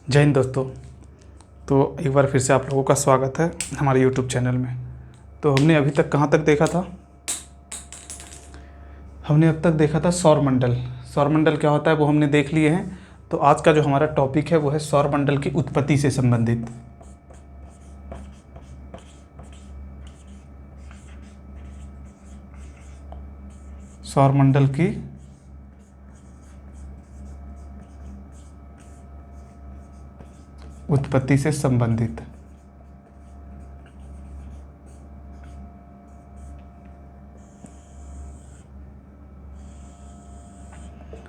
जय हिंद दोस्तों। तो एक बार फिर से आप लोगों का स्वागत है हमारे YouTube चैनल में। तो हमने अभी तक कहाँ तक देखा था? हमने अब तक देखा था सौरमंडल। सौरमंडल क्या होता है वो हमने देख लिए हैं। तो आज का जो हमारा टॉपिक है वो है सौरमंडल की उत्पत्ति से संबंधित। सौरमंडल की उत्पत्ति से संबंधित।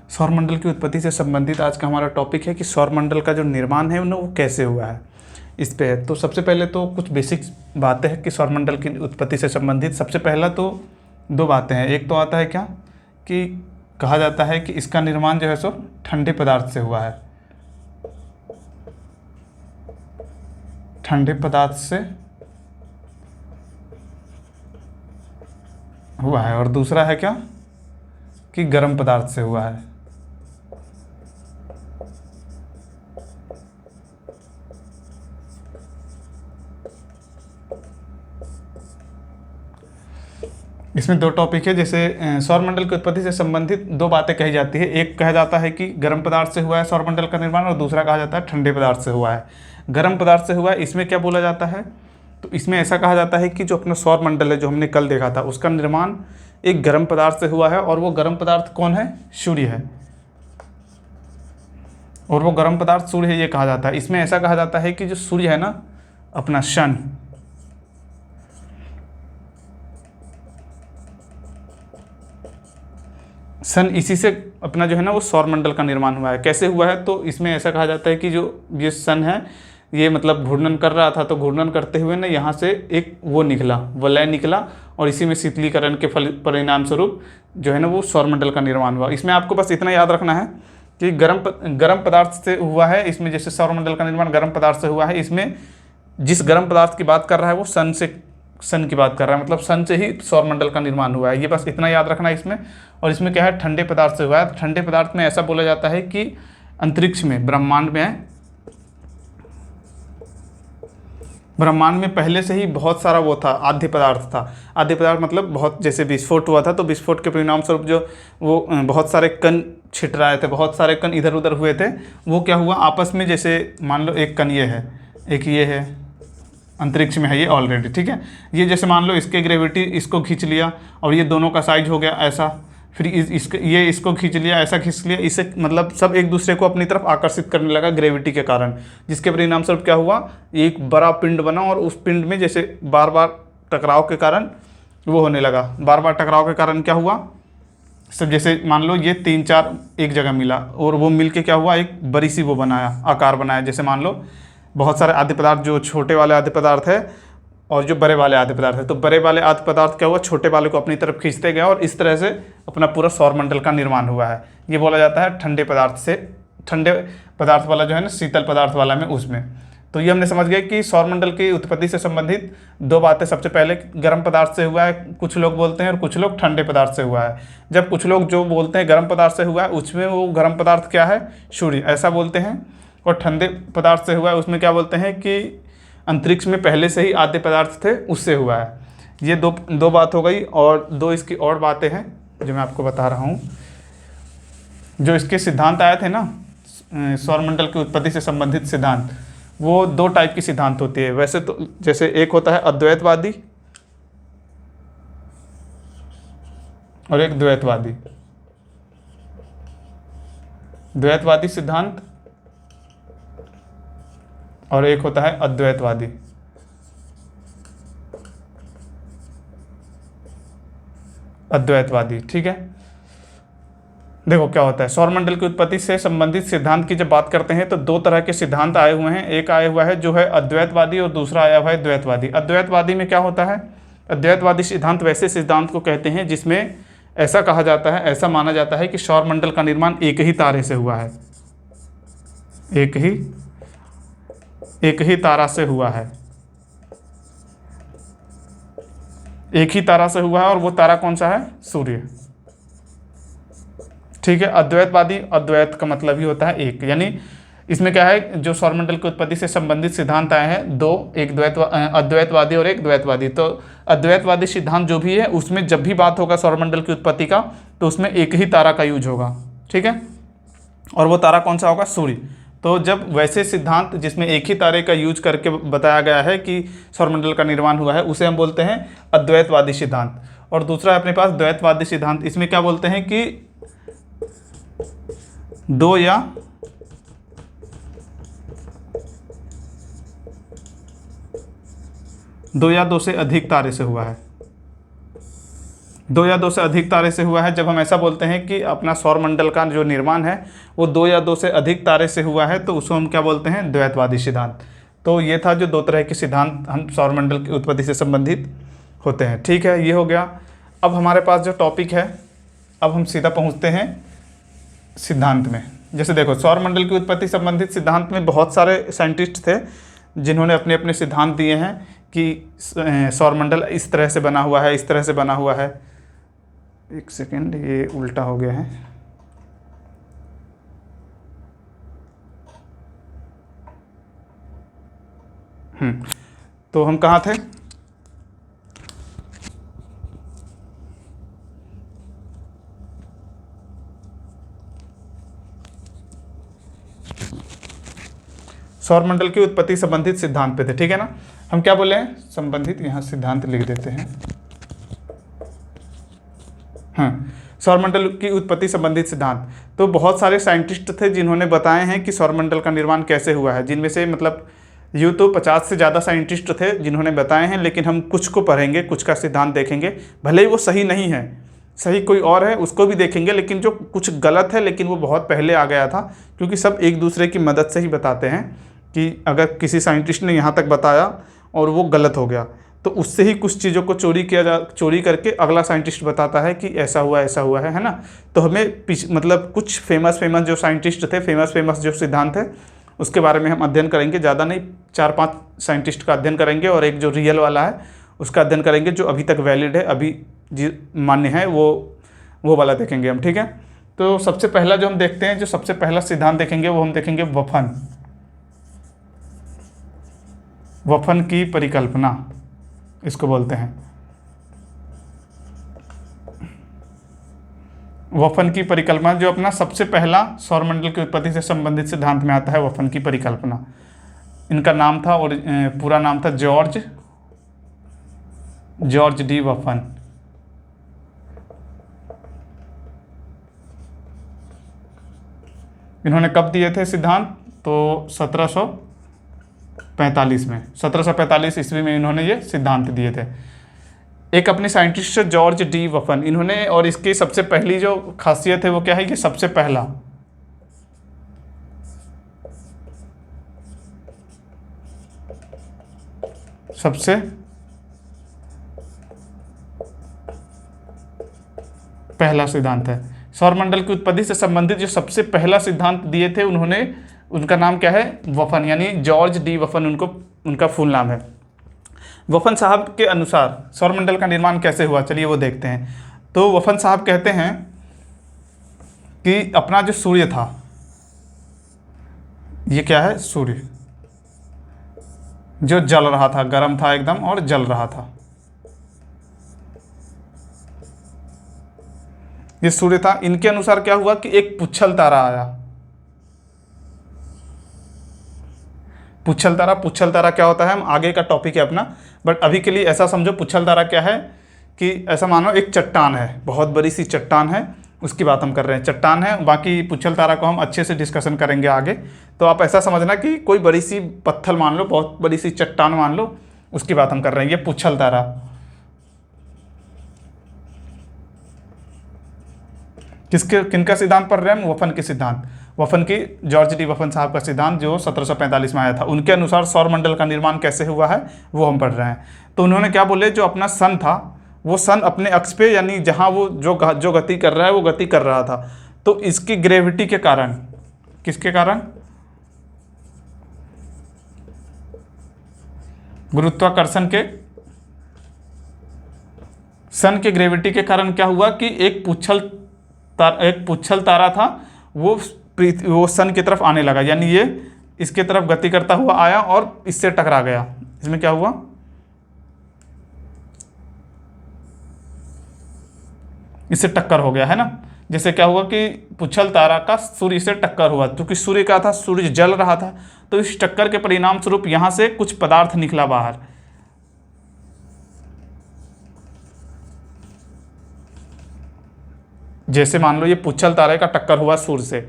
सौरमंडल की उत्पत्ति से संबंधित आज का हमारा टॉपिक है कि सौरमंडल का जो निर्माण है वो कैसे हुआ है, इस पे है। तो सबसे पहले तो कुछ बेसिक बातें हैं कि सौरमंडल की उत्पत्ति से संबंधित। सबसे पहला तो दो बातें हैं। एक तो आता है क्या कि कहा जाता है कि इसका निर्माण जो है सो ठंडे पदार्थ से हुआ है, ठंडे पदार्थ से हुआ है। और दूसरा है क्या कि गर्म पदार्थ से हुआ है। इसमें दो टॉपिक है। जैसे सौरमंडल की उत्पत्ति से संबंधित दो बातें कही जाती है। एक कहा जाता है कि गर्म पदार्थ से हुआ है सौरमंडल का निर्माण, और दूसरा कहा जाता है ठंडे पदार्थ से हुआ है। गर्म पदार्थ से हुआ है, इसमें क्या बोला जाता है? तो इसमें ऐसा कहा जाता है कि जो अपना सौरमंडल है जो हमने कल देखा था उसका निर्माण एक गर्म पदार्थ से हुआ है। और वो गर्म पदार्थ कौन है? सूर्य है। और वो गर्म पदार्थ सूर्य है, ये कहा जाता है। इसमें ऐसा कहा जाता है कि जो सूर्य है ना, अपना सन, इसी से अपना जो है ना वो सौरमंडल का निर्माण हुआ है। कैसे हुआ है? तो इसमें ऐसा कहा जाता है कि जो ये सन है ये मतलब घूर्णन कर रहा था, तो घूर्णन करते हुए ना यहाँ से एक वो निकला, वलय निकला, और इसी में शीतलीकरण के परिणाम स्वरूप जो है ना वो सौरमंडल का निर्माण हुआ। इसमें आपको बस इतना याद रखना है कि गर्म पदार्थ से हुआ है। इसमें जैसे सौरमंडल का निर्माण गर्म पदार्थ से हुआ है, इसमें जिस गर्म पदार्थ की बात कर रहा है वो सन की बात कर रहा है, मतलब सन से ही सौरमंडल का निर्माण हुआ है। ये बस इतना याद रखना है इसमें। और इसमें क्या है, ठंडे पदार्थ से हुआ है। ठंडे पदार्थ में ऐसा बोला जाता है कि अंतरिक्ष में, ब्रह्मांड में पहले से ही बहुत सारा वो था, आद्य पदार्थ था। आद्य पदार्थ मतलब बहुत, जैसे विस्फोट हुआ था तो विस्फोट के परिणाम स्वरूप जो वो बहुत सारे कण छिट रहे थे, बहुत सारे कण इधर उधर हुए थे। वो क्या हुआ आपस में, जैसे मान लो एक कण ये है, एक ये है, अंतरिक्ष में है ये ऑलरेडी, ठीक है। ये जैसे मान लो इसके ग्रेविटी इसको खींच लिया और ये दोनों का साइज हो गया ऐसा, फिर ये इसको खींच लिया, ऐसा खींच लिया, इससे मतलब सब एक दूसरे को अपनी तरफ आकर्षित करने लगा ग्रेविटी के कारण। जिसके परिणाम स्वरूप क्या हुआ, एक बड़ा पिंड बना और उस पिंड में जैसे बार बार टकराव के कारण वो होने लगा। बार बार टकराव के कारण क्या हुआ, सब जैसे मान लो ये 3-4 एक जगह मिला और वो मिल के क्या हुआ, एक बड़ी सी वो बनाया, आकार बनाया। जैसे मान लो बहुत सारे आद्य पदार्थ, जो छोटे वाले आद्य पदार्थ है और जो बड़े वाले आद्य पदार्थ है, तो बड़े वाले आद्य पदार्थ क्या हुआ, छोटे वाले को अपनी तरफ खींचते गए और इस तरह से अपना पूरा सौरमंडल का निर्माण हुआ है। ये बोला जाता है ठंडे पदार्थ से। ठंडे पदार्थ वाला जो है ना, शीतल पदार्थ वाला में, उसमें। तो ये हमने समझ गए कि सौरमंडल की उत्पत्ति से संबंधित दो बातें। सबसे पहले गर्म पदार्थ से हुआ है कुछ लोग बोलते हैं, और कुछ लोग ठंडे पदार्थ से हुआ है। जब कुछ लोग जो बोलते हैं गर्म पदार्थ से हुआ है, उसमें वो गर्म पदार्थ क्या है, सूर्य, ऐसा बोलते हैं। और ठंडे पदार्थ से हुआ है उसमें क्या बोलते हैं कि अंतरिक्ष में पहले से ही आद्य पदार्थ थे, उससे हुआ है। ये दो बात हो गई। और दो इसकी और बातें हैं जो मैं आपको बता रहा हूँ। जो इसके सिद्धांत आए थे ना, सौरमंडल की उत्पत्ति से संबंधित सिद्धांत, वो दो टाइप की सिद्धांत होती है वैसे तो। जैसे एक होता है अद्वैतवादी और एक द्वैतवादी। द्वैतवादी सिद्धांत और एक होता है अद्वैतवादी। अद्वैतवादी, ठीक है। देखो क्या होता है, सौरमंडल की उत्पत्ति से संबंधित सिद्धांत की जब बात करते हैं तो दो तरह के सिद्धांत आए हुए हैं। एक आया हुआ है जो है अद्वैतवादी और दूसरा आया हुआ है द्वैतवादी। अद्वैतवादी में क्या होता है, अद्वैतवादी सिद्धांत वैसे सिद्धांत को कहते हैं जिसमें ऐसा कहा जाता है, ऐसा माना जाता है कि सौरमंडल का निर्माण एक ही तारे से हुआ है, एक ही तारा से हुआ है, एक ही तारा से हुआ है। और वो तारा कौन सा है, सूर्य, ठीक है। अद्वैतवादी, अद्वैत का मतलब ही होता है एक, यानी इसमें क्या है, जो सौरमंडल की उत्पत्ति से संबंधित सिद्धांत आए हैं दो, एक अद्वैतवादी और एक द्वैतवादी। तो अद्वैतवादी सिद्धांत जो भी है उसमें जब भी बात होगा सौरमंडल की उत्पत्ति का तो उसमें एक ही तारा का यूज होगा, ठीक है, और वो तारा कौन सा होगा, सूर्य। तो जब वैसे सिद्धांत जिसमें एक ही तारे का यूज करके बताया गया है कि सौरमंडल का निर्माण हुआ है उसे हम बोलते हैं अद्वैतवादी सिद्धांत। और दूसरा है अपने पास द्वैतवादी सिद्धांत। इसमें क्या बोलते हैं कि दो या दो से अधिक तारे से हुआ है, दो या दो से अधिक तारे से हुआ है। जब हम ऐसा बोलते हैं कि अपना सौरमंडल का जो निर्माण है वो दो या दो से अधिक तारे से हुआ है तो उसको हम क्या बोलते हैं, द्वैतवादी सिद्धांत। तो ये था जो दो तरह के सिद्धांत हम सौरमंडल की उत्पत्ति से संबंधित होते हैं, ठीक है, ये हो गया। अब हमारे पास जो टॉपिक है, अब हम सीधा पहुँचते हैं सिद्धांत में। जैसे देखो, सौरमंडल की उत्पत्ति संबंधित सिद्धांत में बहुत सारे साइंटिस्ट थे जिन्होंने अपने अपने सिद्धांत दिए हैं कि सौरमंडल इस तरह से बना हुआ है, इस तरह से बना हुआ है। एक सेकेंड, ये उल्टा हो गया है। तो हम कहाँ थे, सौरमंडल की उत्पत्ति संबंधित सिद्धांत पे थे, ठीक है ना। हम क्या बोले हैं, संबंधित, यहाँ सिद्धांत लिख देते हैं। हाँ, सौरमंडल की उत्पत्ति संबंधित सिद्धांत। तो बहुत सारे साइंटिस्ट थे जिन्होंने बताए हैं कि सौरमंडल का निर्माण कैसे हुआ है, जिनमें से मतलब यूँ तो 50 से ज़्यादा साइंटिस्ट थे जिन्होंने बताए हैं, लेकिन हम कुछ को पढ़ेंगे, कुछ का सिद्धांत देखेंगे। भले ही वो सही नहीं है, सही कोई और है उसको भी देखेंगे, लेकिन जो कुछ गलत है लेकिन वो बहुत पहले आ गया था, क्योंकि सब एक दूसरे की मदद से ही बताते हैं कि अगर किसी साइंटिस्ट ने यहाँ तक बताया और वो गलत हो गया तो उससे ही कुछ चीज़ों को चोरी करके अगला साइंटिस्ट बताता है कि ऐसा हुआ है ना। तो हमें मतलब कुछ फेमस जो साइंटिस्ट थे, फेमस जो सिद्धांत है उसके बारे में हम अध्ययन करेंगे। ज़्यादा नहीं, 4-5 साइंटिस्ट का अध्ययन करेंगे और एक जो रियल वाला है उसका अध्ययन करेंगे, जो अभी तक वैलिड है, अभी जी मान्य है, वो वाला देखेंगे हम, ठीक है। तो सबसे पहला जो हम देखते हैं, जो सबसे पहला सिद्धांत देखेंगे वो हम देखेंगे वफन की परिकल्पना, इसको बोलते हैं वफन की परिकल्पना। जो अपना सबसे पहला सौरमंडल की उत्पत्ति से संबंधित सिद्धांत में आता है वफन की परिकल्पना। इनका नाम था, और पूरा नाम था जॉर्ज डी वफन। इन्होंने कब दिए थे सिद्धांत, तो 1745 में, 1745 ईस्वी में इन्होंने ये सिद्धांत दिए थे। एक अपने साइंटिस्ट जॉर्ज डी वफन, इन्होंने, और इसकी सबसे पहली जो खासियत है वो क्या है कि सबसे पहला सिद्धांत है सौरमंडल की उत्पत्ति से संबंधित। जो सबसे पहला सिद्धांत दिए थे उन्होंने, उनका नाम क्या है, वफन, यानी जॉर्ज डी वफन उनका फुल नाम है। वफन साहब के अनुसार सौरमंडल का निर्माण कैसे हुआ, चलिए वो देखते हैं। तो वफन साहब कहते हैं कि अपना जो सूर्य था, ये क्या है, सूर्य जो जल रहा था, गर्म था एकदम और जल रहा था, ये सूर्य था। इनके अनुसार क्या हुआ कि एक पुच्छल तारा आया। पुच्छल तारा क्या होता है, हम आगे का टॉपिक है अपना, बट अभी के लिए ऐसा समझो, पुच्छल तारा क्या है कि ऐसा मानो एक चट्टान है, बहुत बड़ी सी चट्टान है, उसकी बात हम कर रहे हैं, चट्टान है। बाकी पुच्छल तारा को हम अच्छे से डिस्कशन करेंगे आगे। तो आप ऐसा समझना कि कोई बड़ी सी पत्थर मान लो, बहुत बड़ी सी चट्टान मान लो, उसकी बात हम कर रहे हैं, ये पुच्छल तारा। किनका सिद्धांत पढ़ रहे हैं हम, वफन के सिद्धांत, वफन की, जॉर्ज डी वफन साहब का सिद्धांत जो 1745 में आया था। उनके अनुसार सौरमंडल का निर्माण कैसे हुआ है वो हम पढ़ रहे हैं। तो उन्होंने क्या बोले, जो अपना सन था, वो सन अपने अक्ष पे, यानी जहाँ वो जो गति कर रहा है वो गति कर रहा था, तो इसकी ग्रेविटी के कारण, किसके कारण, गुरुत्वाकर्षण के, सन के ग्रेविटी के कारण क्या हुआ कि एक पुच्छल तारा था, वो वो सन की तरफ आने लगा, यानी ये इसके तरफ गति करता हुआ आया और इससे टकरा गया। इसमें क्या हुआ, इससे टक्कर हो गया, है ना। जैसे क्या हुआ कि पुच्छल तारा का सूर्य से टक्कर हुआ, क्योंकि सूर्य क्या था, सूर्य जल रहा था, तो इस टक्कर के परिणाम स्वरूप यहां से कुछ पदार्थ निकला बाहर। जैसे मान लो ये पुच्छल तारे का टक्कर हुआ सूर्य से,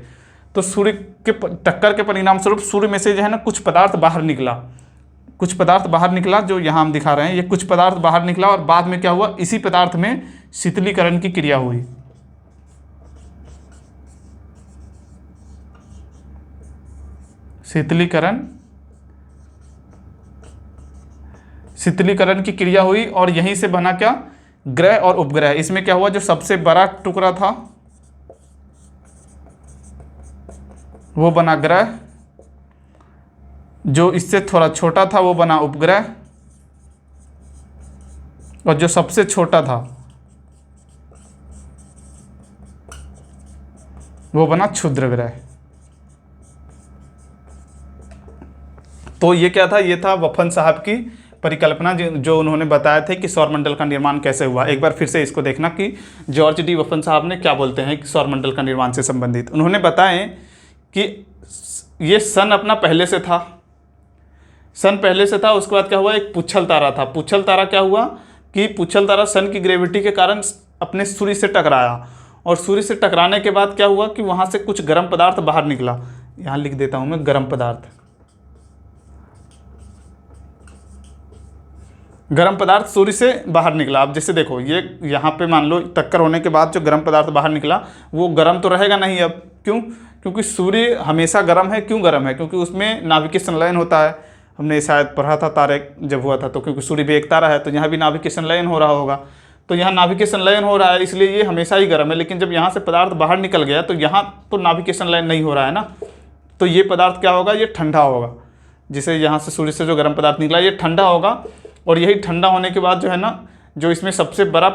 तो सूर्य के टक्कर के परिणाम स्वरूप सूर्य में से जो है ना कुछ पदार्थ बाहर निकला, कुछ पदार्थ बाहर निकला, जो यहाँ हम दिखा रहे हैं, ये कुछ पदार्थ बाहर निकला और बाद में क्या हुआ, इसी पदार्थ में शीतलीकरण की क्रिया हुई। शीतलीकरण की क्रिया हुई और यहीं से बना क्या, ग्रह और उपग्रह। इसमें क्या हुआ, जो सबसे बड़ा टुकड़ा था वो बना ग्रह, जो इससे थोड़ा छोटा था वो बना उपग्रह, और जो सबसे छोटा था वो बना क्षुद्र ग्रह। तो ये क्या था, ये था वफन साहब की परिकल्पना, जो उन्होंने बताया थे कि सौरमंडल का निर्माण कैसे हुआ। एक बार फिर से इसको देखना कि जॉर्ज डी वफन साहब ने क्या बोलते हैं कि सौरमंडल का निर्माण से संबंधित। उन्होंने बताएं कि ये सन अपना पहले से था, सन पहले से था। उसके बाद क्या हुआ, एक पुच्छल तारा था। पुच्छल तारा क्या हुआ कि पुच्छल तारा सन की ग्रेविटी के कारण अपने सूर्य से टकराया, और सूर्य से टकराने के बाद क्या हुआ कि वहाँ से कुछ गर्म पदार्थ बाहर निकला। यहाँ लिख देता हूँ मैं, गर्म पदार्थ। गर्म पदार्थ सूर्य से बाहर निकला। अब जैसे देखो, ये यहाँ पे मान लो टक्कर होने के बाद जो गर्म पदार्थ बाहर निकला वो गर्म तो रहेगा नहीं। अब क्यों, क्योंकि सूर्य हमेशा गर्म है। क्यों गर्म है, क्योंकि उसमें नाभिकीय संलयन होता है। हमने शायद पढ़ा था तारे जब हुआ था, तो क्योंकि सूर्य भी एक तारा है तो यहाँ भी नाभिकीय संलयन हो रहा होगा, तो यहाँ नाभिकीय संलयन हो रहा है, इसलिए ये हमेशा ही गर्म है। लेकिन जब यहाँ से पदार्थ बाहर निकल गया तो यहाँ तो नाभिकीय संलयन नहीं हो रहा है ना, तो ये पदार्थ क्या होगा, ये ठंडा होगा। जिसे यहाँ से सूर्य से जो गर्म पदार्थ निकला ये ठंडा होगा, और यही ठंडा होने के बाद जो है ना, जो इसमें सबसे बड़ा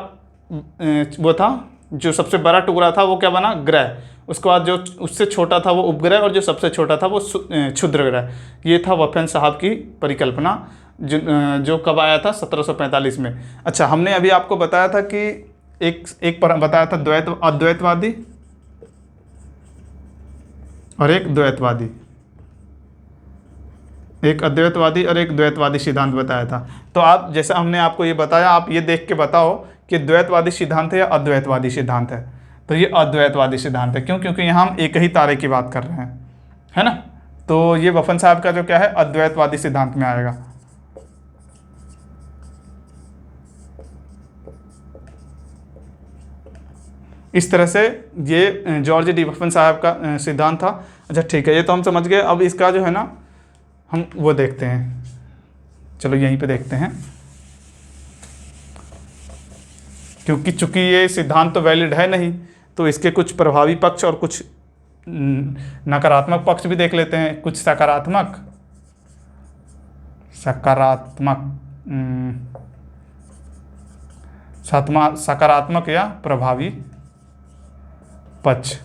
वो था, जो सबसे बड़ा टुकड़ा था वो क्या बना, ग्रह। उसके बाद जो उससे छोटा था वो उपग्रह, और जो सबसे छोटा था वो क्षुद्र ग्रह। ये था वफन साहब की परिकल्पना, जो कब आया था, 1745 में। अच्छा, हमने अभी आपको बताया था कि एक पर बताया था अद्वैतवादी और एक द्वैतवादी, एक अद्वैतवादी और एक द्वैतवादी सिद्धांत बताया था। तो आप, जैसा हमने आपको ये बताया, आप ये देख के बताओ कि द्वैतवादी सिद्धांत है या अद्वैतवादी सिद्धांत है। तो ये अद्वैतवादी सिद्धांत है। क्यों, क्योंकि यहाँ हम एक ही तारे की बात कर रहे हैं, है ना। तो ये वफन साहब का जो क्या है, अद्वैतवादी सिद्धांत में आएगा। इस तरह से ये जॉर्ज डी वफन साहब का सिद्धांत था। अच्छा ठीक है, ये तो हम समझ गए। अब इसका जो है ना, हम वो देखते हैं, चलो यहीं पे देखते हैं, क्योंकि चूंकि ये सिद्धांत तो वैलिड है नहीं, तो इसके कुछ प्रभावी पक्ष और कुछ नकारात्मक पक्ष भी देख लेते हैं। कुछ सकारात्मक सकारात्मक या प्रभावी पक्ष।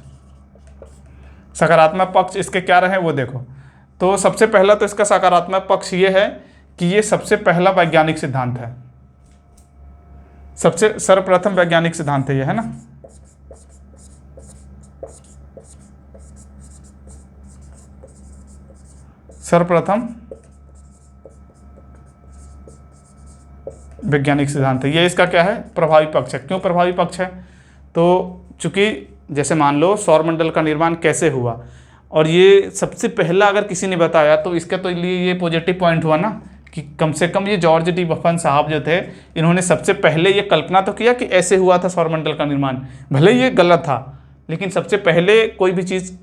सकारात्मक पक्ष इसके क्या रहे वो देखो। तो सबसे पहला तो इसका सकारात्मक पक्ष ये है कि ये सबसे पहला वैज्ञानिक सिद्धांत है, सबसे सर्वप्रथम वैज्ञानिक सिद्धांत है ये, है ना। सर्वप्रथम वैज्ञानिक सिद्धांत है ये। इसका क्या है, प्रभावी पक्ष है। क्यों प्रभावी पक्ष है, तो चूंकि जैसे मान लो सौरमंडल का निर्माण कैसे हुआ, और ये सबसे पहला अगर किसी ने बताया तो इसका तो लिए ये पॉजिटिव पॉइंट हुआ ना, कि कम से कम ये जॉर्ज डी वफन साहब जो थे, इन्होंने सबसे पहले ये कल्पना तो किया कि ऐसे हुआ था सौरमंडल का निर्माण। भले ये गलत था, लेकिन सबसे पहले कोई भी चीज़,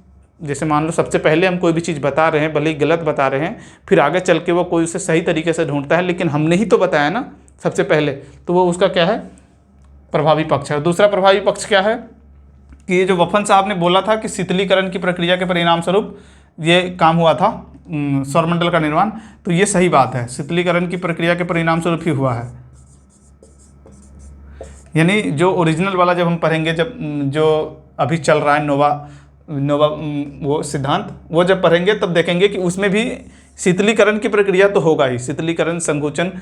जैसे मान लो सबसे पहले हम कोई भी चीज़ बता रहे हैं, भले ही गलत बता रहे हैं, फिर आगे चल के वो कोई उसे सही तरीके से ढूंढता है, लेकिन हमने ही तो बताया ना सबसे पहले, तो वो उसका क्या है, प्रभावी पक्ष है। दूसरा प्रभावी पक्ष क्या है कि ये जो वफन साहब ने बोला था कि शीतलीकरण की प्रक्रिया के परिणाम स्वरूप ये काम हुआ था सौरमंडल का निर्माण, तो ये सही बात है, शीतलीकरण की प्रक्रिया के परिणाम स्वरूप ही हुआ है। यानी जो ओरिजिनल वाला जब हम पढ़ेंगे, जब जो अभी चल रहा है नोवा वो सिद्धांत, वो जब पढ़ेंगे तब देखेंगे कि उसमें भी शीतलीकरण की प्रक्रिया तो होगा ही, शीतलीकरण, संकुचन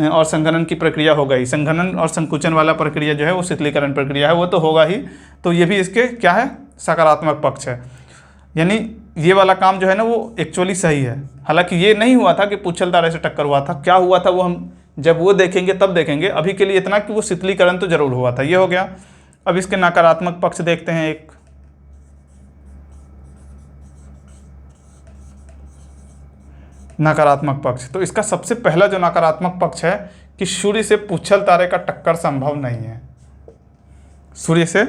और संघनन की प्रक्रिया होगा ही। संघनन और संकुचन वाला प्रक्रिया जो है वो शीतलीकरण प्रक्रिया है, वो तो होगा ही। तो ये भी इसके क्या है, सकारात्मक पक्ष है। यानी ये वाला काम जो है ना वो एक्चुअली सही है। हालांकि ये नहीं हुआ था कि पुच्छल तारे से टक्कर हुआ था, क्या हुआ था वो हम जब वो देखेंगे तब देखेंगे। अभी के लिए इतना कि वो शीतलीकरण तो जरूर हुआ था, ये हो गया। अब इसके नकारात्मक पक्ष देखते हैं। एक नकारात्मक पक्ष, तो इसका सबसे पहला जो नकारात्मक पक्ष है कि सूर्य से पुच्छल तारे का टक्कर संभव नहीं है। सूर्य से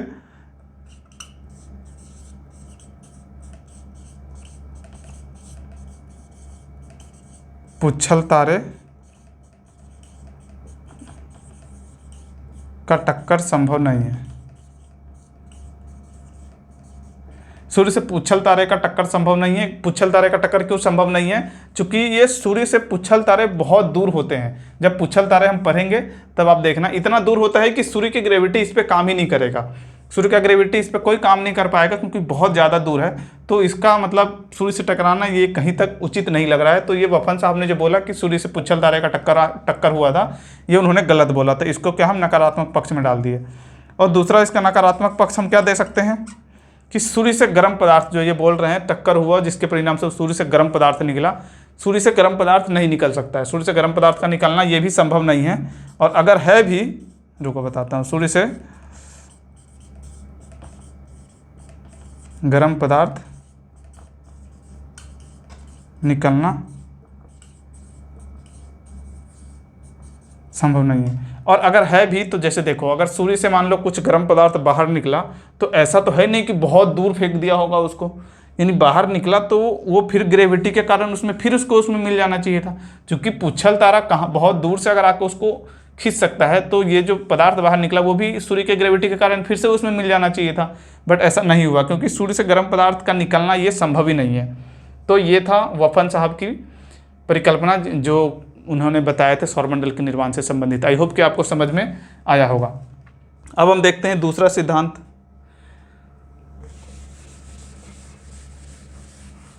पुच्छल तारे का टक्कर संभव नहीं है। सूर्य से पुच्छल तारे का टक्कर संभव नहीं है। पुच्छल तारे का टक्कर क्यों संभव नहीं है? क्योंकि ये सूर्य से पुच्छल तारे बहुत दूर होते हैं। जब पुच्छल तारे हम पढ़ेंगे तब आप देखना, इतना दूर होता है कि सूर्य की ग्रेविटी इस पर काम ही नहीं करेगा। सूर्य का ग्रेविटी इस पर कोई काम नहीं कर पाएगा क्योंकि बहुत ज़्यादा दूर है। तो इसका मतलब सूर्य से टकराना ये कहीं तक उचित नहीं लग रहा है। तो ये वफन साहब ने जो बोला कि सूर्य से पुच्छल तारे का टक्कर हुआ था, ये उन्होंने गलत बोला। तो इसको क्या हम नकारात्मक पक्ष में डाल दिए। और दूसरा इसका नकारात्मक पक्ष हम क्या दे सकते हैं कि सूर्य से गर्म पदार्थ जो ये बोल रहे हैं टक्कर हुआ जिसके परिणाम से सूर्य से गर्म पदार्थ निकला। सूर्य से गर्म पदार्थ नहीं निकल सकता है। सूर्य से गर्म पदार्थ का निकलना ये भी संभव नहीं है। और अगर है भी, रुको बताता हूँ, सूर्य से गर्म पदार्थ निकलना संभव नहीं है। और अगर है भी तो जैसे देखो, अगर सूर्य से मान लो कुछ गर्म पदार्थ बाहर निकला तो ऐसा तो है नहीं कि बहुत दूर फेंक दिया होगा उसको। यानी बाहर निकला तो वो फिर ग्रेविटी के कारण उसको उसमें मिल जाना चाहिए था। क्योंकि पुच्छल तारा कहाँ बहुत दूर से अगर आकर उसको खींच सकता है तो ये जो पदार्थ बाहर निकला वो भी सूर्य के ग्रेविटी के कारण फिर से उसमें मिल जाना चाहिए था। बट ऐसा नहीं हुआ क्योंकि सूर्य से गर्म पदार्थ का निकलना ये संभव ही नहीं है। तो ये था वफन साहब की परिकल्पना जो उन्होंने बताए थे सौरमंडल के निर्माण से संबंधित। आई होप कि आपको समझ में आया होगा। अब हम देखते हैं दूसरा सिद्धांत।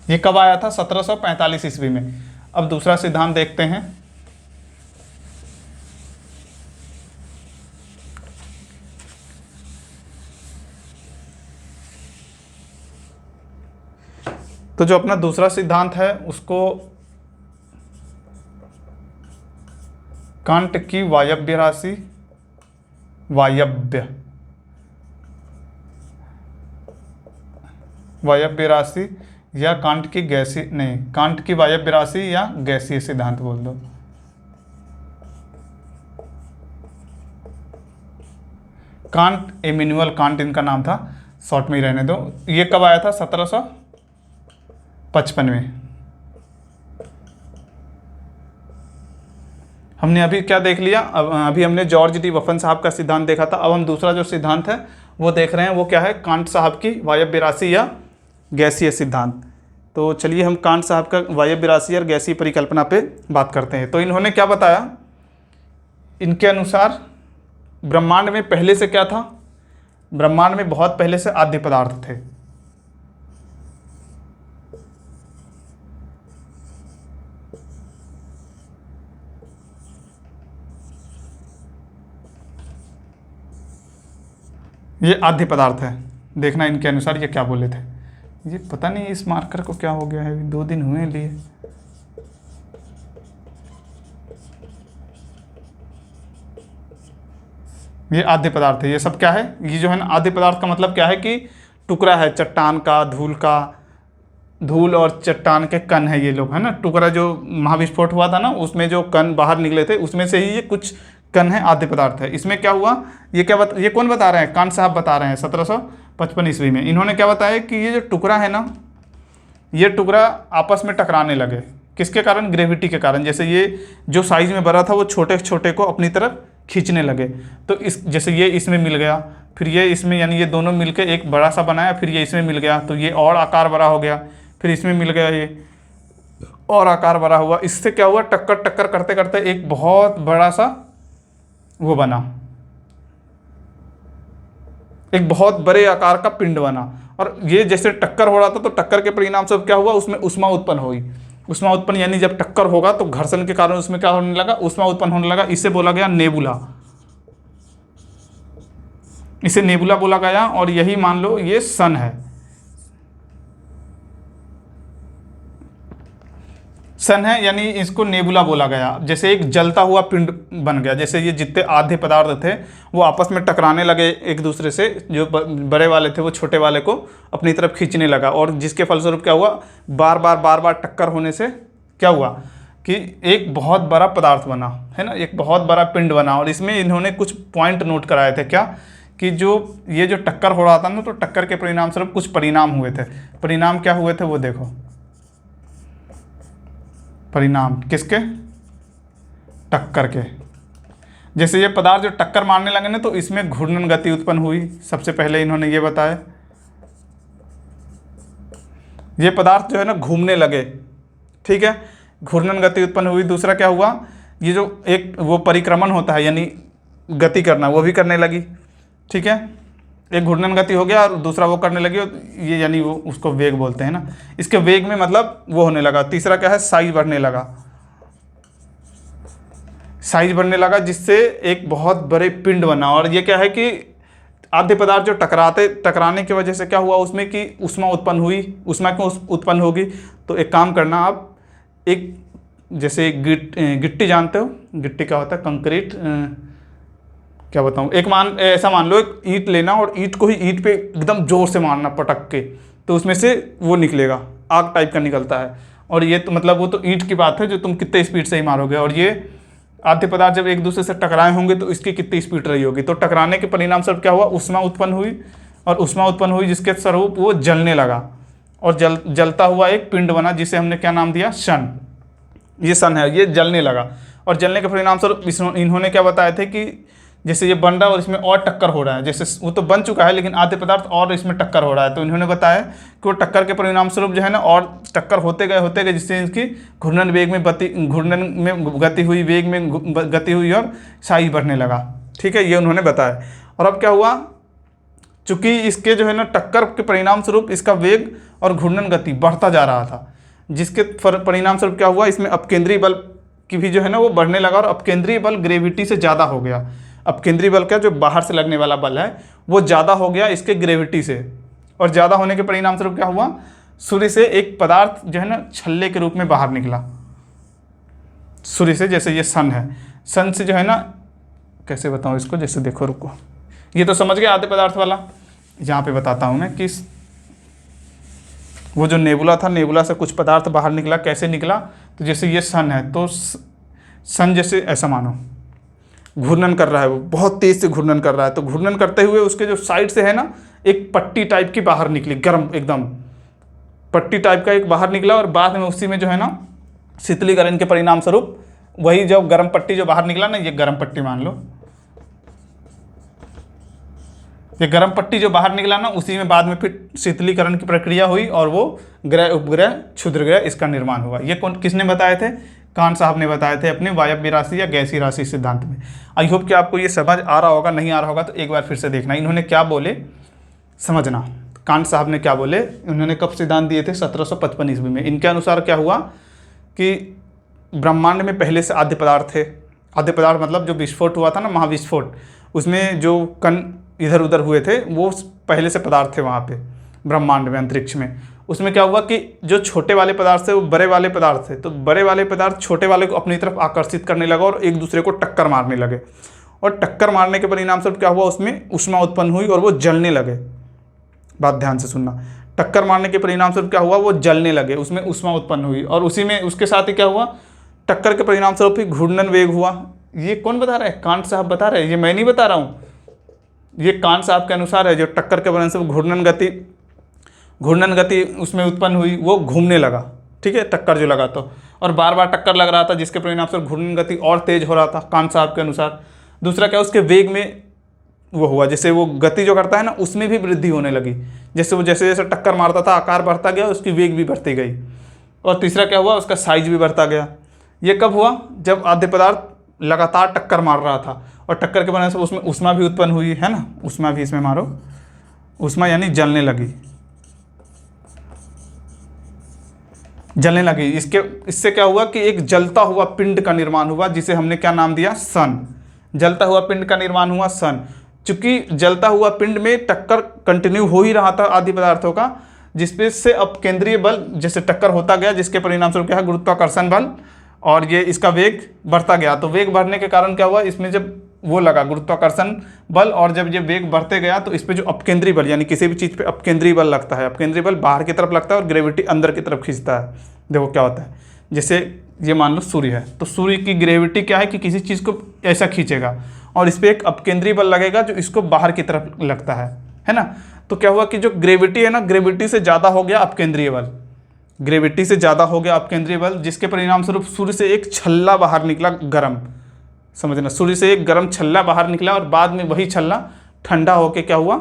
ये कब आया था? 1745 ईस्वी में। अब दूसरा सिद्धांत देखते हैं। तो जो अपना दूसरा सिद्धांत है उसको कांट की वायव्य राशि, वायव्य राशि या कांट की गैसीय, नहीं, कांट की वायव्य राशि या गैसीय सिद्धांत बोल दो। कांट, इमैनुअल कांट इनका नाम था, शॉर्ट में ही रहने दो। ये कब आया था? 1755 में। हमने अभी क्या देख लिया? अभी हमने जॉर्ज डी वफन साहब का सिद्धांत देखा था। अब हम दूसरा जो सिद्धांत है वो देख रहे हैं। वो क्या है? कांट साहब की वायव्य राशि या गैसीय सिद्धांत। तो चलिए हम कांट साहब का वायव्य राशि और गैसीय परिकल्पना पे बात करते हैं। तो इन्होंने क्या बताया? इनके अनुसार ब्रह्मांड में पहले से क्या था? ब्रह्मांड में बहुत पहले से आद्य पदार्थ थे। ये आद्य पदार्थ है। देखना इनके अनुसार ये क्या बोले थे। ये पता नहीं इस मार्कर को क्या हो गया है, 2 दिन हुए लिए। ये आद्य पदार्थ है। ये सब क्या है? ये जो है ना आद्य पदार्थ का मतलब क्या है कि टुकड़ा है चट्टान का, धूल और चट्टान के कण है ये लोग, है ना। टुकड़ा जो महाविस्फोट हुआ था ना उसमें जो कण बाहर निकले थे उसमें से ही ये कुछ कण है, आद्य पदार्थ है। इसमें क्या हुआ? ये कौन बता रहे हैं? कांट साहब बता रहे हैं 1755 ईस्वी में। इन्होंने क्या बताया कि ये जो टुकड़ा है ना, ये टुकड़ा आपस में टकराने लगे। किसके कारण? ग्रेविटी के कारण। जैसे ये जो साइज में बड़ा था वो छोटे छोटे को अपनी तरफ खींचने लगे। तो इस जैसे ये इसमें मिल गया, फिर ये इसमें, यानी ये दोनों मिलकर एक बड़ा सा बनाया, फिर ये इसमें मिल गया तो ये और आकार बड़ा हो गया, फिर इसमें मिल गया ये और आकार बड़ा हुआ। इससे क्या हुआ? टक्कर करते करते एक बहुत बड़ा सा वो बना, एक बहुत बड़े आकार का पिंड बना। और ये जैसे टक्कर हो रहा था तो टक्कर के परिणाम स्वरूप क्या हुआ, उसमें ऊष्मा उत्पन्न हुई। ऊष्मा उत्पन्न यानी जब टक्कर होगा तो घर्षण के कारण उसमें क्या होने लगा, ऊष्मा उत्पन्न होने लगा। इसे बोला गया नेबुला, इसे नेबुला बोला गया। और यही मान लो ये सन है, सन है यानी इसको नेबुला बोला गया। जैसे एक जलता हुआ पिंड बन गया, जैसे ये जितने आधे पदार्थ थे वो आपस में टकराने लगे एक दूसरे से, जो बड़े वाले थे वो छोटे वाले को अपनी तरफ खींचने लगा, और जिसके फलस्वरूप क्या हुआ, बार बार टक्कर होने से क्या हुआ कि एक बहुत बड़ा पदार्थ बना, है ना, एक बहुत बड़ा पिंड बना। और इसमें इन्होंने कुछ पॉइंट नोट कराए थे, क्या कि जो ये जो टक्कर हो रहा था ना, तो टक्कर के परिणाम स्वरूप कुछ परिणाम हुए थे। परिणाम क्या हुए थे वो देखो, परिणाम किसके, टक्कर के। जैसे ये पदार्थ जो टक्कर मारने लगे ना तो इसमें घूर्णन गति उत्पन्न हुई, सबसे पहले इन्होंने ये बताया। ये पदार्थ जो है ना घूमने लगे, ठीक है, घूर्णन गति उत्पन्न हुई। दूसरा क्या हुआ, ये जो एक वो परिक्रमण होता है यानी गति करना, वो भी करने लगी, ठीक है। एक घूर्णन गति हो गया और दूसरा वो करने लगी, ये यानी वो उसको वेग बोलते हैं ना। इसके वेग में मतलब वो होने लगा। तीसरा क्या है, साइज बढ़ने लगा, साइज बढ़ने लगा, जिससे एक बहुत बड़े पिंड बना। और ये क्या है कि आधे पदार्थ जो टकराने की वजह से क्या हुआ उसमें कि ऊष्मा उत्पन्न हुई। ऊष्मा क्यों उत्पन्न होगी, तो एक काम करना आप, एक जैसे गिट्टी जानते हो, गिट्टी क्या होता है, कंक्रीट, क्या बताऊँ, एक ऐसा मान लो एक ईंट लेना और ईंट को ही ईंट पे एकदम जोर से मारना पटक के, तो उसमें से वो निकलेगा, आग टाइप का निकलता है। और ये तो मतलब वो तो ईंट की बात है जो तुम कितने स्पीड से ही मारोगे। और ये आधे पदार्थ जब एक दूसरे से टकराए होंगे तो इसकी कितनी स्पीड रही होगी। तो टकराने के परिणाम स्वरूप क्या हुआ, ऊष्मा उत्पन्न हुई, और ऊष्मा उत्पन्न हुई जिसके स्वरूप वो जलने लगा, और जलता हुआ एक पिंड बना जिसे हमने क्या नाम दिया, सन। ये सन है, ये जलने लगा। और जलने के परिणाम स्वरूप इन्होंने क्या बताए थे कि जैसे ये बन रहा है और इसमें और टक्कर हो रहा है, जैसे वो तो बन चुका है लेकिन आधे पदार्थ और इसमें टक्कर हो रहा है। तो इन्होंने बताया कि वो टक्कर के परिणाम स्वरूप जो है ना और टक्कर होते गए जिससे इसकी घूर्णन में गति हुई, वेग में गति हुई और साइज बढ़ने लगा, ठीक है, ये उन्होंने बताया। और अब क्या हुआ, चूंकि इसके जो है ना टक्कर के परिणाम स्वरूप इसका वेग और घूर्णन गति बढ़ता जा रहा था, जिसके परिणाम स्वरूप क्या हुआ, इसमें अपकेंद्रीय बल की भी जो है ना वो बढ़ने लगा, और अपकेंद्रीय बल ग्रेविटी से ज़्यादा हो गया। अपकेंद्रीय बल का जो बाहर से लगने वाला बल है वो ज़्यादा हो गया इसके ग्रेविटी से, और ज़्यादा होने के परिणाम स्वरूप क्या हुआ, सूर्य से एक पदार्थ जो है ना छल्ले के रूप में बाहर निकला सूर्य से। जैसे ये सन है, सन से जो है ना, कैसे बताऊँ इसको, जैसे देखो, रुको, ये तो समझ गए आधे पदार्थ वाला। यहाँ पे बताता हूँ मैं कि वो जो नेबुला था, नेबुला से कुछ पदार्थ बाहर निकला। कैसे निकला, तो जैसे ये सन है, तो सन जैसे ऐसा मानो घूर्णन कर रहा है, वो बहुत तेज से घूर्णन कर रहा है। तो घूर्णन करते हुए उसके जो साइड से है ना एक पट्टी टाइप की बाहर निकली, गर्म एकदम पट्टी टाइप का एक बाहर निकला, और बाद में उसी में जो है ना शीतलीकरण के परिणाम स्वरूप वही जब गर्म पट्टी जो बाहर निकला ना, ये गर्म पट्टी मान लो, ये गर्म पट्टी जो बाहर निकला ना, उसी में बाद में फिर शीतलीकरण की प्रक्रिया हुई और वो ग्रह उपग्रह क्षुद्र ग्रह इसका निर्माण हुआ। ये किसने बताए थे, कांट साहब ने बताए थे अपने वायव्य राशि या गैसीय राशि सिद्धांत में। आई होप कि आपको ये समझ आ रहा होगा, नहीं आ रहा होगा तो एक बार फिर से देखना इन्होंने क्या बोले, समझना। कांट साहब ने क्या बोले, उन्होंने कब सिद्धांत दिए थे, 1755 ईस्वी में। इनके अनुसार क्या हुआ कि ब्रह्मांड में पहले से आद्य पदार्थ थे। आद्य पदार्थ मतलब जो विस्फोट हुआ था ना, महाविस्फोट, उसमें जो कण इधर उधर हुए थे वो पहले से पदार्थ थे वहाँ पे ब्रह्मांड में, अंतरिक्ष में। उसमें क्या हुआ कि जो छोटे वाले पदार्थ थे वो बड़े वाले पदार्थ थे, तो बड़े वाले पदार्थ छोटे वाले को अपनी तरफ आकर्षित करने लगा और एक दूसरे को टक्कर मारने लगे। और टक्कर मारने के परिणाम स्वरूप क्या हुआ, उसमें ऊष्मा उत्पन्न हुई और वो जलने लगे। बात ध्यान से सुनना, टक्कर मारने के परिणाम स्वरूप क्या हुआ, वो जलने लगे, उसमें ऊष्मा उत्पन्न हुई, और उसी में उसके साथ ही क्या हुआ, टक्कर के परिणाम स्वरूप ही घूर्णन वेग हुआ। ये कौन बता रहा है, कांट साहब बता रहे हैं, ये मैं नहीं बता रहा हूँ, ये कांट साहब के अनुसार है। जो टक्कर के परिणाम से घूर्णन गति उसमें उत्पन्न हुई, वो घूमने लगा, ठीक है, टक्कर जो लगा तो, और बार बार टक्कर लग रहा था जिसके परिणाम से घूर्णन गति और तेज हो रहा था कांट साहब के अनुसार। दूसरा क्या, उसके वेग में वो हुआ, जैसे वो गति जो करता है ना उसमें भी वृद्धि होने लगी, जैसे वो जैसे जैसे टक्कर मारता था आकार बढ़ता गया, उसकी वेग भी बढ़ती गई। और तीसरा क्या हुआ, उसका साइज भी बढ़ता गया। ये कब हुआ, जब आद्य पदार्थ लगातार टक्कर मार रहा था, और टक्कर के परिणाम से उसमें ऊष्मा भी उत्पन्न हुई, है ना, ऊष्मा भी इसमें मारो, ऊष्मा यानी जलने लगी, जलने लगी। इससे क्या हुआ कि एक जलता हुआ पिंड का निर्माण हुआ, जिसे हमने क्या नाम दिया, सन। जलता हुआ पिंड का निर्माण हुआ, सन। चूंकि जलता हुआ पिंड में टक्कर कंटिन्यू हो ही रहा था आदि पदार्थों का, जिसपे से अपकेंद्रीय बल जैसे टक्कर होता गया, जिसके परिणाम स्वरूप क्या है, गुरुत्वाकर्षण बल, और ये इसका वेग बढ़ता गया। तो वेग बढ़ने के कारण क्या हुआ, इसमें जब वो लगा गुरुत्वाकर्षण बल, और जब ये वेग बढ़ते गया तो इस पे जो अपकेंद्रीय बल, यानी किसी भी चीज़ पे अपकेंद्रीय बल लगता है, अपकेंद्रीय बल बाहर की तरफ लगता है और ग्रेविटी अंदर की तरफ खींचता है। देखो क्या होता है, जैसे ये मान लो सूर्य है, तो सूर्य की ग्रेविटी क्या है कि किसी चीज़ को ऐसा खींचेगा, और इस पर एक अपकेंद्रीय बल लगेगा जो इसको बाहर की तरफ लगता है ना। तो क्या हुआ कि जो ग्रेविटी है ना, ग्रेविटी से ज़्यादा हो गया अपकेंद्रीय बल, ग्रेविटी से ज़्यादा हो गया अपकेंद्रीय बल, जिसके परिणाम स्वरूप सूर्य से एक छल्ला बाहर निकला गर्म, समझना, सूर्य से एक गर्म छल्ला बाहर निकला, और बाद में वही छल्ला ठंडा होकर क्या हुआ,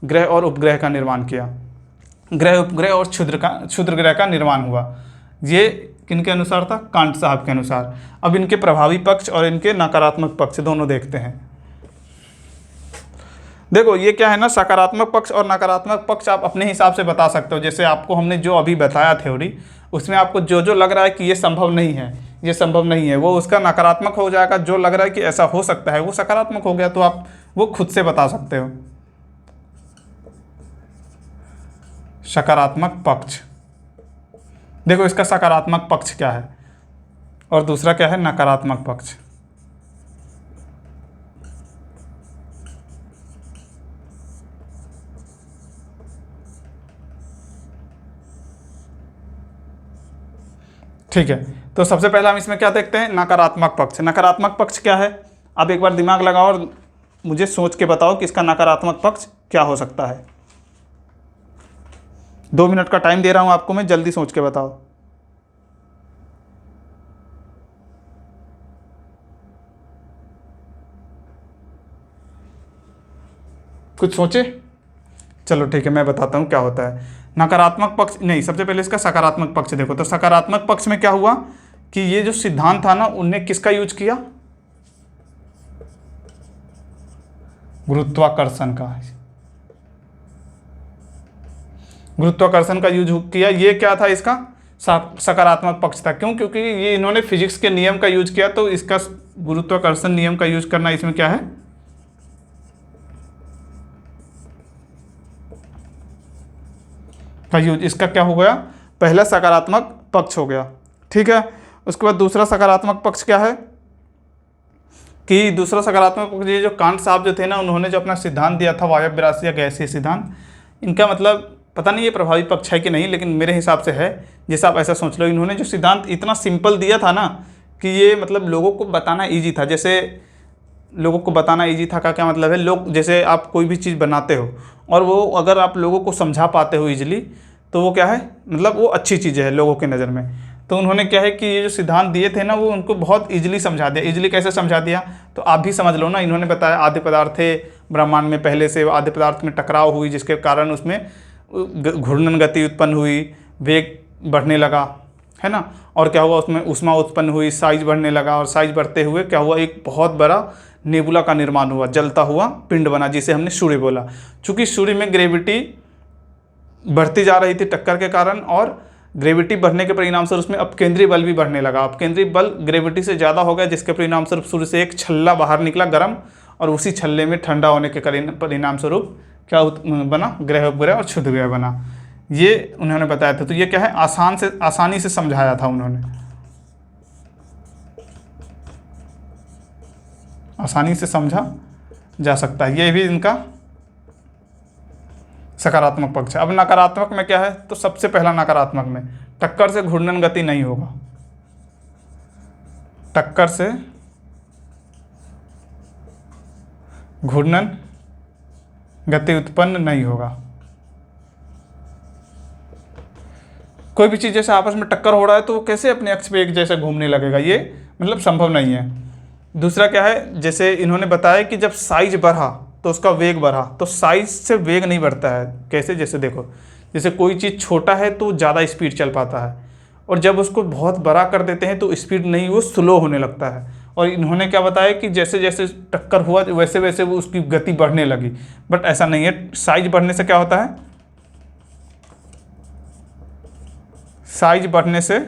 ग्रह और उपग्रह का निर्माण किया। ग्रह, उपग्रह और क्षुद्र ग्रह का निर्माण हुआ। ये किनके अनुसार था, कांट साहब के अनुसार। अब इनके प्रभावी पक्ष और इनके नकारात्मक पक्ष दोनों देखते हैं। देखो ये क्या है ना, सकारात्मक पक्ष और नकारात्मक पक्ष आप अपने हिसाब से बता सकते हो। जैसे आपको हमने जो अभी बताया थ्योरी, उसमें आपको जो जो लग रहा है कि ये संभव नहीं है, ये संभव नहीं है, वो उसका नकारात्मक हो जाएगा। जो लग रहा है कि ऐसा हो सकता है वो सकारात्मक हो गया। तो आप वो खुद से बता सकते हो। सकारात्मक पक्ष, देखो इसका सकारात्मक पक्ष क्या है और दूसरा क्या है नकारात्मक पक्ष। ठीक है, तो सबसे पहले हम इसमें क्या देखते हैं, नकारात्मक पक्ष। नकारात्मक पक्ष क्या है, आप एक बार दिमाग लगाओ और मुझे सोच के बताओ कि इसका नकारात्मक पक्ष क्या हो सकता है। 2 मिनट का टाइम दे रहा हूं आपको मैं, जल्दी सोच के बताओ। कुछ सोचे, चलो ठीक है मैं बताता हूं क्या होता है नकारात्मक पक्ष। नहीं, सबसे पहले इसका सकारात्मक पक्ष देखो। तो सकारात्मक पक्ष में क्या हुआ कि ये जो सिद्धांत था ना, उनने किसका यूज किया, गुरुत्वाकर्षण का, गुरुत्वाकर्षण का यूज किया। ये क्या था, इसका सकारात्मक पक्ष था। क्यों, क्योंकि ये इन्होंने फिजिक्स के नियम का यूज किया। तो इसका गुरुत्वाकर्षण नियम का यूज करना इसमें क्या है, का यूज, इसका क्या हो गया, पहला सकारात्मक पक्ष हो गया। ठीक है, उसके बाद दूसरा सकारात्मक पक्ष क्या है कि दूसरा सकारात्मक पक्ष, ये जो कांट साहब जो थे ना, उन्होंने जो अपना सिद्धांत दिया था वायव्य राशि या गैसीय सिद्धांत, इनका मतलब पता नहीं ये प्रभावी पक्ष है कि नहीं, लेकिन मेरे हिसाब से है। जैसे आप ऐसा सोच लो, इन्होंने जो सिद्धांत इतना सिंपल दिया था ना कि ये मतलब लोगों को बताना ईजी था। जैसे लोगों को बताना ईजी था का क्या मतलब है, लोग जैसे आप कोई भी चीज़ बनाते हो और वो अगर आप लोगों को समझा पाते हो ईजिली, तो वो क्या है, मतलब वो अच्छी चीज़ है लोगों की नज़र में। तो उन्होंने क्या है कि ये जो सिद्धांत दिए थे ना, वो उनको बहुत ईजिली समझा दिया। ईजिली कैसे समझा दिया, तो आप भी समझ लो ना। इन्होंने बताया आदि पदार्थ थे ब्रह्मांड में, पहले से आदि पदार्थ में टकराव हुई, जिसके कारण उसमें घूर्णन गति उत्पन्न हुई, वेग बढ़ने लगा, है ना। और क्या हुआ, उसमें ऊष्मा उत्पन्न हुई, साइज बढ़ने लगा, और साइज बढ़ते हुए क्या हुआ, एक बहुत बड़ा नेबुला का निर्माण हुआ, जलता हुआ पिंड बना, जिसे हमने सूर्य बोला। चूँकि सूर्य में ग्रेविटी बढ़ती जा रही थी टक्कर के कारण, और ग्रेविटी बढ़ने के परिणाम स्वरूप उसमें अपकेंद्रीय बल भी बढ़ने लगा। अपकेंद्रीय बल ग्रेविटी से ज़्यादा हो गया, जिसके परिणाम स्वरूप सूर्य से एक छल्ला बाहर निकला गर्म, और उसी छल्ले में ठंडा होने के परिणाम स्वरूप क्या बना, ग्रह उपग्रह और क्षुद्र ग्रह बना। ये उन्होंने बताया था। तो ये क्या है, आसानी से समझाया था उन्होंने, आसानी से समझा जा सकता है। ये भी इनका सकारात्मक पक्ष है। अब नकारात्मक में क्या है, तो सबसे पहला नकारात्मक में टक्कर से घूर्णन गति नहीं होगा, टक्कर से घूर्णन गति उत्पन्न नहीं होगा। कोई भी चीज़ जैसे आपस में टक्कर हो रहा है तो वो कैसे अपने अक्ष पे एक जैसे घूमने लगेगा, ये मतलब संभव नहीं है। दूसरा क्या है, जैसे इन्होंने बताया कि जब साइज बढ़ा तो उसका वेग बढ़ा। तो साइज से वेग नहीं बढ़ता है। कैसे, जैसे देखो, जैसे कोई चीज़ छोटा है तो ज़्यादा स्पीड चल पाता है, और जब उसको बहुत बड़ा कर देते हैं तो स्पीड नहीं, वो स्लो होने लगता है। और इन्होंने क्या बताया कि जैसे जैसे टक्कर हुआ वैसे वैसे वो उसकी गति बढ़ने लगी। बट ऐसा नहीं है, साइज बढ़ने से क्या होता है, साइज बढ़ने से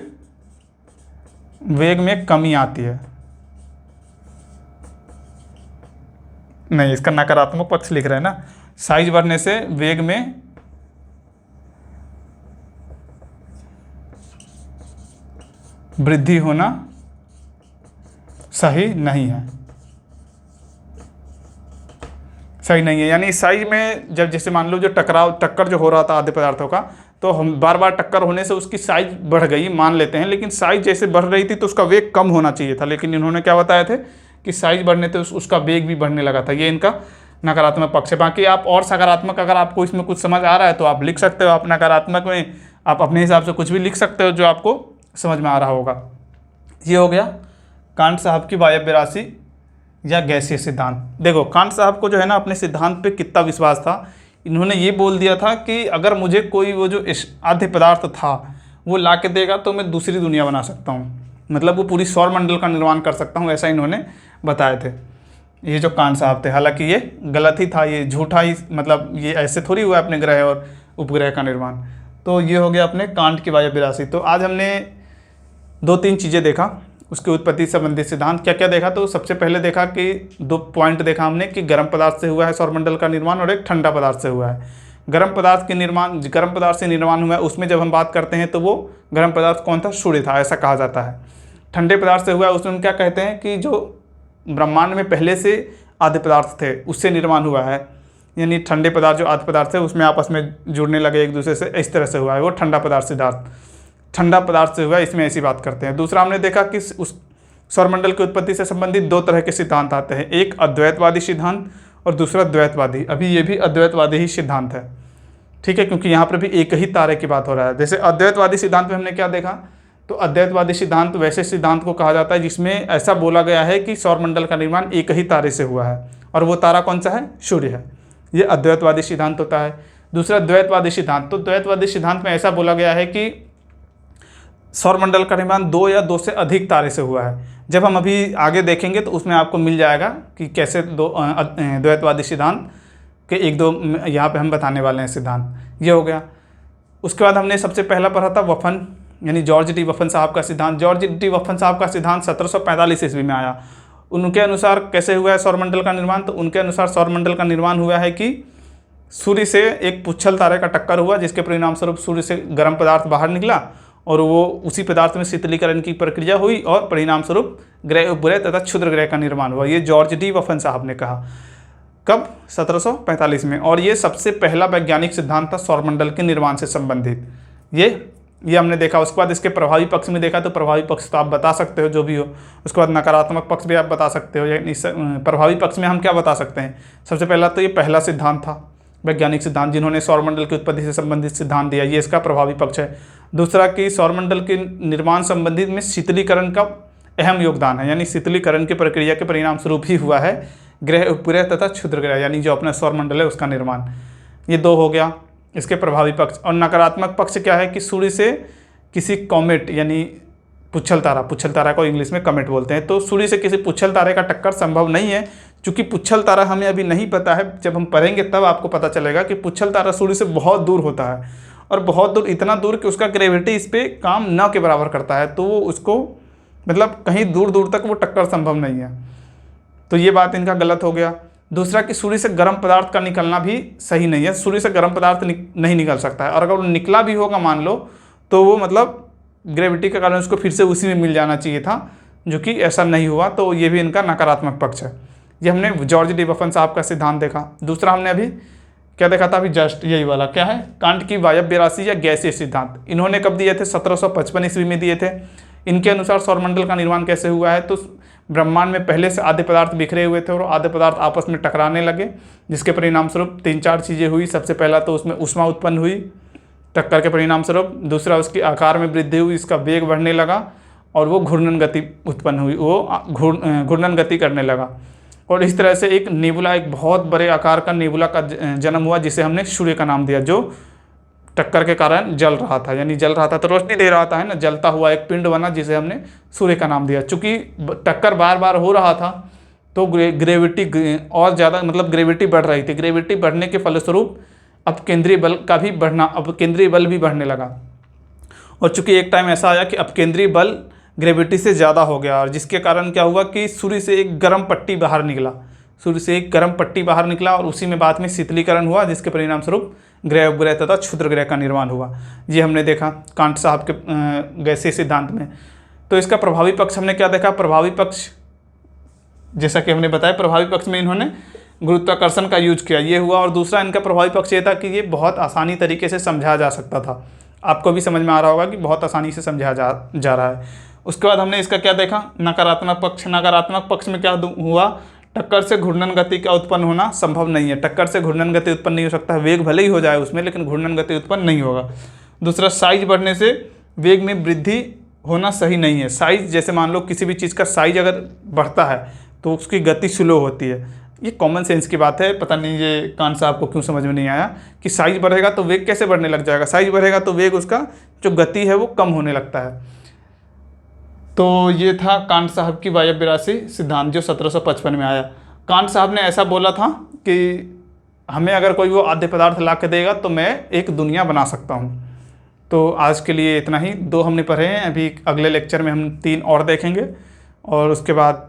वेग में कमी आती है। नहीं, इसका नकारात्मक पक्ष लिख रहे हैं ना। साइज बढ़ने से वेग में वृद्धि होना सही नहीं है, सही नहीं है। यानी साइज में जब जैसे मान लो जो टक्कर जो हो रहा था आधे पदार्थों का, तो हम बार बार टक्कर होने से उसकी साइज बढ़ गई मान लेते हैं, लेकिन साइज जैसे बढ़ रही थी तो उसका वेग कम होना चाहिए था, लेकिन इन्होंने क्या बताया थे कि साइज बढ़ने से उसका वेग भी बढ़ने लगा था। ये इनका नकारात्मक पक्ष है। बाकी आप और सकारात्मक अगर आपको इसमें कुछ समझ आ रहा है तो आप लिख सकते हो। आप नकारात्मक में आप अपने हिसाब से कुछ भी लिख सकते हो जो आपको समझ में आ रहा होगा। ये हो गया कांट साहब की वायव्य राशि या गैसीय सिद्धांत। देखो कांट साहब को जो है ना अपने सिद्धांत पे कितना विश्वास था। इन्होंने ये बोल दिया था कि अगर मुझे कोई वो जो आद्य पदार्थ था वो ला के देगा तो मैं दूसरी दुनिया बना सकता हूँ, मतलब वो पूरी सौर मंडल का निर्माण कर सकता हूँ, ऐसा इन्होंने बताए थे ये जो कांट साहब थे। हालांकि ये गलत ही था, ये झूठा ही, मतलब ये ऐसे थोड़ी हुआ अपने ग्रह और उपग्रह का निर्माण। तो ये हो गया अपने कांट की वायव्य राशि। तो आज हमने 2-3 चीज़ें देखा, उसके उत्पत्ति संबंधित सिद्धांत क्या क्या देखा। तो सबसे पहले देखा कि 2 पॉइंट देखा हमने कि गर्म पदार्थ से हुआ है सौरमंडल का निर्माण और एक ठंडा पदार्थ से हुआ है। गर्म पदार्थ से निर्माण हुआ है उसमें जब हम बात करते हैं तो वो गर्म पदार्थ कौन था, सूर्य था, ऐसा कहा जाता है। ठंडे पदार्थ से हुआ है उसमें हम क्या कहते हैं कि जो ब्रह्मांड में पहले से आद्य पदार्थ थे उससे निर्माण हुआ है, यानी ठंडे पदार्थ जो आद्य पदार्थ थे उसमें आपस में जुड़ने लगे एक दूसरे से, इस तरह से हुआ है, वो ठंडा पदार्थ से हुआ है, इसमें ऐसी बात करते हैं। दूसरा हमने देखा कि उस सौरमंडल की उत्पत्ति से संबंधित 2 तरह के सिद्धांत आते हैं, एक अद्वैतवादी सिद्धांत और दूसरा द्वैतवादी। अभी ये भी अद्वैतवादी ही सिद्धांत है, ठीक है, क्योंकि यहाँ पर भी एक ही तारे की बात हो रहा है। जैसे अद्वैतवादी सिद्धांत में हमने क्या देखा, तो अद्वैतवादी सिद्धांत वैसे सिद्धांत को कहा जाता है जिसमें ऐसा बोला गया है कि सौरमंडल का निर्माण एक ही तारे से हुआ है और वो तारा कौन सा है, सूर्य है। ये अद्वैतवादी सिद्धांत होता है। दूसरा द्वैतवादी सिद्धांत, तो द्वैतवादी सिद्धांत में ऐसा बोला गया है कि सौरमंडल का निर्माण 2 या 2 से अधिक तारे से हुआ है। जब हम अभी आगे देखेंगे तो उसमें आपको मिल जाएगा कि कैसे द्वैतवादी सिद्धांत के 1-2 यहाँ पे हम बताने वाले हैं सिद्धांत। ये हो गया। उसके बाद हमने सबसे पहला पढ़ा था वफन, यानी जॉर्ज डी वफन साहब का सिद्धांत। जॉर्ज डी वफन साहब का सिद्धांत 1745 ईस्वी में आया। उनके अनुसार कैसे हुआ है सौरमंडल का निर्माण, तो उनके अनुसार सौरमंडल का निर्माण हुआ है कि सूर्य से एक पुच्छल तारे का टक्कर हुआ जिसके परिणाम स्वरूप सूर्य से गर्म पदार्थ बाहर निकला और वो उसी पदार्थ में शीतलीकरण की प्रक्रिया हुई और परिणाम स्वरूप ग्रह, उपग्रह तथा क्षुद्र ग्रह का निर्माण हुआ। ये जॉर्ज डी वफन साहब ने कहा। कब, 1745 में। और ये सबसे पहला वैज्ञानिक सिद्धांत था सौरमंडल के निर्माण से संबंधित। ये हमने देखा। उसके बाद इसके प्रभावी पक्ष में देखा, तो प्रभावी पक्ष तो आप बता सकते हो जो भी हो। उसके बाद नकारात्मक पक्ष भी आप बता सकते हो। यानी प्रभावी पक्ष में हम क्या बता सकते हैं, सबसे पहला तो ये पहला सिद्धांत था वैज्ञानिक सिद्धांत जिन्होंने सौरमंडल की उत्पत्ति से संबंधित सिद्धांत दिया, ये इसका प्रभावी पक्ष है। दूसरा कि सौरमंडल के निर्माण संबंधित में शीतलीकरण का अहम योगदान है, यानी शीतलीकरण की प्रक्रिया के परिणाम स्वरूप ही हुआ है ग्रह, उपग्रह तथा क्षुद्र ग्रह, यानी जो अपना सौरमंडल है उसका निर्माण। ये 2 हो गया इसके प्रभावी पक्ष। और नकारात्मक पक्ष क्या है कि सूर्य से किसी कॉमेट, यानी पुच्छल तारा को इंग्लिश में कॉमेट बोलते हैं, तो सूर्य से किसी पुच्छल तारे का टक्कर संभव नहीं है। चूँकि पुच्छल तारा हमें अभी नहीं पता है, जब हम पढ़ेंगे तब आपको पता चलेगा कि पुच्छल तारा सूर्य से बहुत दूर होता है और बहुत दूर, इतना दूर कि उसका ग्रेविटी इस पर काम न के बराबर करता है, तो वो उसको मतलब कहीं दूर दूर तक वो टक्कर संभव नहीं है। तो ये बात इनका गलत हो गया। दूसरा कि सूर्य से गर्म पदार्थ का निकलना भी सही नहीं है, सूर्य से गर्म पदार्थ नहीं निकल सकता है, और अगर वो निकला भी होगा मान लो तो वो मतलब ग्रेविटी के कारण उसको फिर से उसी में मिल जाना चाहिए था, जो कि ऐसा नहीं हुआ। तो ये भी इनका नकारात्मक पक्ष है। ये हमने जॉर्ज डी वफन साहब का सिद्धांत देखा। दूसरा हमने अभी क्या देखा था, अभी जस्ट यही वाला क्या है, कांट की वायव्य राशि या गैसीय सिद्धांत। इन्होंने कब दिए थे, 1755 ईस्वी में दिए थे। इनके अनुसार सौरमंडल का निर्माण कैसे हुआ है, तो ब्रह्मांड में पहले से आधे पदार्थ बिखरे हुए थे और आधे पदार्थ आपस में टकराने लगे, जिसके परिणाम स्वरूप 3-4 चीज़ें हुई। सबसे पहला तो उसमें ऊष्मा उत्पन्न हुई टक्कर के परिणाम स्वरूप। दूसरा उसके आकार में वृद्धि हुई, इसका वेग बढ़ने लगा और वो घूर्णन गति उत्पन्न हुई, वो घूर्णन गति करने लगा। और इस तरह से एक नेबुला, एक बहुत बड़े आकार का नेबुला का जन्म हुआ, जिसे हमने सूर्य का नाम दिया, जो टक्कर के कारण जल रहा था, यानी जल रहा था तो रोशनी दे रहा था, है ना, जलता हुआ एक पिंड बना जिसे हमने सूर्य का नाम दिया। चूँकि टक्कर बार बार हो रहा था तो ग्रेविटी और ज़्यादा, मतलब ग्रेविटी बढ़ रही थी। ग्रेविटी बढ़ने के फलस्वरूप अब केंद्रीय बल भी बढ़ने लगा और चूंकि एक टाइम ऐसा आया कि अपकेंद्रीय बल ग्रेविटी से ज़्यादा हो गया, और जिसके कारण क्या हुआ कि सूर्य से एक गर्म पट्टी बाहर निकला, सूर्य से एक गर्म पट्टी बाहर निकला, और उसी में बाद में शीतलीकरण हुआ, जिसके परिणाम स्वरूप ग्रह उपग्रह तथा क्षुद्र ग्रह का निर्माण हुआ। ये हमने देखा कांट साहब के गैसीय सिद्धांत में। तो इसका प्रभावी पक्ष हमने क्या देखा? प्रभावी पक्ष जैसा कि हमने बताया, प्रभावी पक्ष में इन्होंने गुरुत्वाकर्षण का यूज किया, ये हुआ। और दूसरा इनका प्रभावी पक्ष ये था कि ये बहुत आसानी तरीके से समझाया जा सकता था। आपको भी समझ में आ रहा होगा कि बहुत आसानी से समझाया जा रहा है। उसके बाद हमने इसका क्या देखा? नकारात्मक पक्ष। नकारात्मक पक्ष में क्या हुआ? टक्कर से घूर्णन गति का उत्पन्न होना संभव नहीं है। टक्कर से घूर्णन गति उत्पन्न नहीं हो सकता है, वेग भले ही हो जाए उसमें, लेकिन घूर्णन गति उत्पन्न नहीं होगा। दूसरा, साइज बढ़ने से वेग में वृद्धि होना सही नहीं है। साइज, जैसे मान लो किसी भी चीज़ का साइज अगर बढ़ता है तो उसकी गति स्लो होती है। ये कॉमन सेंस की बात है, पता नहीं ये कांट साहब को क्यों समझ में नहीं आया कि साइज बढ़ेगा तो वेग कैसे बढ़ने लग जाएगा। साइज बढ़ेगा तो वेग, उसका जो गति है वो कम होने लगता है। तो ये था कांट साहब की वायव्य राशि सिद्धांत जो 1755 में आया। कांट साहब ने ऐसा बोला था कि हमें अगर कोई वो आद्य पदार्थ ला के देगा तो मैं एक दुनिया बना सकता हूँ। तो आज के लिए इतना ही। 2 हमने पढ़े हैं, अभी अगले लेक्चर में हम 3 और देखेंगे, और उसके बाद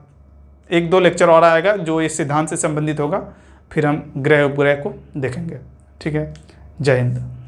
1-2 लेक्चर और आएगा जो इस सिद्धांत से संबंधित होगा, फिर हम ग्रह उपग्रह को देखेंगे। ठीक है, जय हिंद।